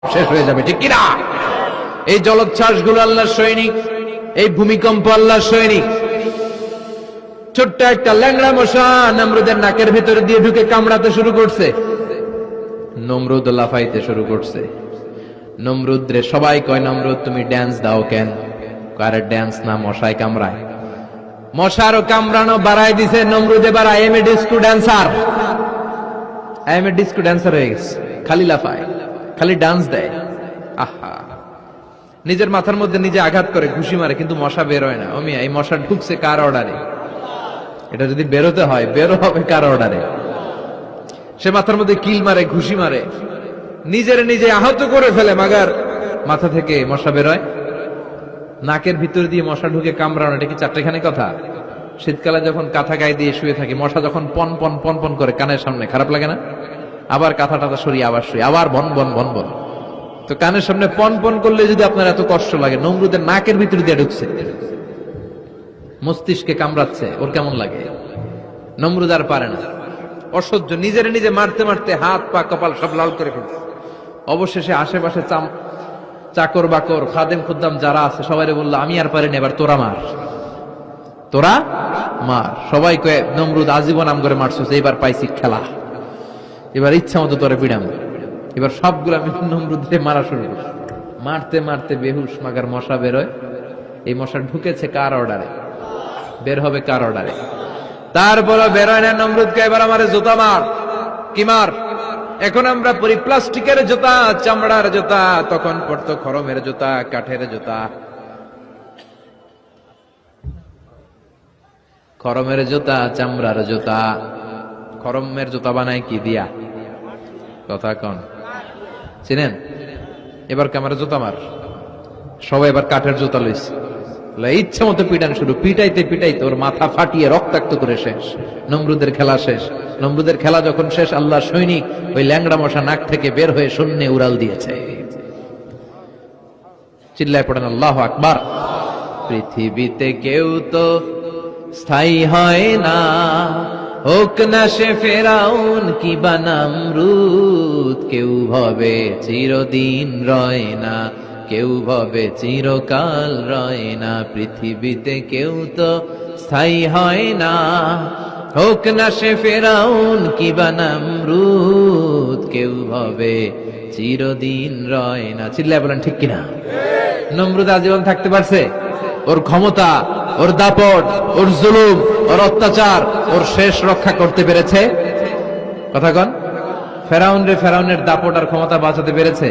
শেষ হয়ে যাবে, ঠিক কিনা? এই জলোচ্ছ্বাস গুলো আল্লাহর সৈনিক, এই ভূমিকম্প আল্লাহর সৈনিক। ছোট্ট একটা ল্যাংড়া মশা নমরুদের নাকের ভিতরে দিয়ে ঢুকে কামড়াতে শুরু করছে। নমরুদ লাফাইতে শুরু করছে। নমরুদ রে সবাই কয়, নমরুদ তুমি ড্যান্স দাও কেন? কারে ড্যান্স না, মশায় কামড়ায়। মশারও কামড়ানো বাড়াই দিছে। নমরুদ এবার I M A disco dancer, I M A disco dancer হয়ে গেছে। খালি লাফায়, খালি ডান্স দেয়। আহা, নিজের মাথার মধ্যে নিজে আঘাত করে, ঘুষি মারে, কিন্তু মশা বের হয় না। অমিয়া, এই মশা ঢুকছে কার অর্ডারে? এটা যদি বেরোতে হয়, বেরো হবে কার অর্ডারে? সে মাথার মধ্যে কিল মারে, ঘুষি মারে, নিজের নিজে আহত করে ফেলে, মাগার মাথা থেকে মশা বেরোয়। নাকের ভিতর দিয়ে মশা ঢুকে কামড়ানো, এটা কি চারটেখানি কথা? শীতকালে যখন কাঁথা গায়ে দিয়ে শুয়ে থাকি, মশা যখন পন পন পন পন করে কানের সামনে, খারাপ লাগে না? আবার কাঁথা টাথা সরিয়ে আবার শুয়ে, আবার বন বন বন বন। তো কানের সামনে পন পন করলে যদি আপনার এত কষ্ট লাগে, নমরুদের নাকের ভিতর দিয়ে ঢুকছে, মস্তিষ্কে কামড়াচ্ছে, ওর কেমন লাগে? নমরুদ আর পারে না, অসহ্য। নিজের নিজে মারতে মারতে হাত পা কপাল সব লাল করে ফেলছে। অবশেষে আশেপাশে চাকর বাকর খাদেম খুদ্দাম যারা আছে সবাই বললো, আমি আর পারিনি, এবার তোরা মার, তোরা মার। সবাই কয়ে, নমরুদ আজীবন আম করে মারছিস, এইবার পাইছি খেলা, এবার ইচ্ছা মতো তোরে পিড়াম। এবার সবগুলো আমি নমরুদে মারা শুরু করছি। মারতে মারতে বেহুশ, মাগার মশা বেরোয়। এই মশা ঢুকেছে কার অর্ডারে? বের হবে কার অর্ডারে? তারপরে বেরোয় না। নমরুদকে এবার আমারে জুতা মার। কি মার? এখন আমরা পরি প্লাস্টিকের জুতা, চামড়ার জুতা, তখন পড়তো খরমের জুতা, কাঠের জুতা। খরমের জুতা, চামড়ার জুতা। খরমের জুতা বানায় কি দিয়া? কথা কন, চিনেন? এবার ক্যামেরা জুতা মার। সবাই এবার কাঠের জুতা লইছে, ইচ্ছা মতো পিটান শুরু। পিটাইতে পিটাইতে ওর মাথা ফাটিয়ে রক্তাক্ত করে শেষ। নমরুদের খেলা শেষ। নমরুদের খেলা যখন শেষ, আল্লাহ সৈনিক ওই ল্যাংড়া মশা নাক থেকে বের হয়ে শূন্যে উড়াল দিয়েছে। চিল্লায় পড়েন আল্লাহু আকবার। পৃথিবীতে কেউ তো স্থায়ী হয় না, হোক না সে ফেরাউন কি বা নমরুদ। কেউ ভাবে চিরদিন রয় না, কেউ ভাবে চিরকাল রয় না। পৃথিবীতে কেউ তো স্থায়ী হয় না, হোক না সে ফেরাউন কি বা নমরুদ। কেউ ভাবে চিরদিন রয় না। চিল্লায় বলেন ঠিক কিনা? নমরুদ আজীবন থাকতে পারছে? ওর ক্ষমতা, ওর দাপট, ওর জুলুম, ওর অত্যাচার, ওর শেষ রক্ষা করতে পেরেছে? কথা কন। ফেরাউন রে ফেরাউনের দাপট আর ক্ষমতা বাঁচাতে পেরেছে?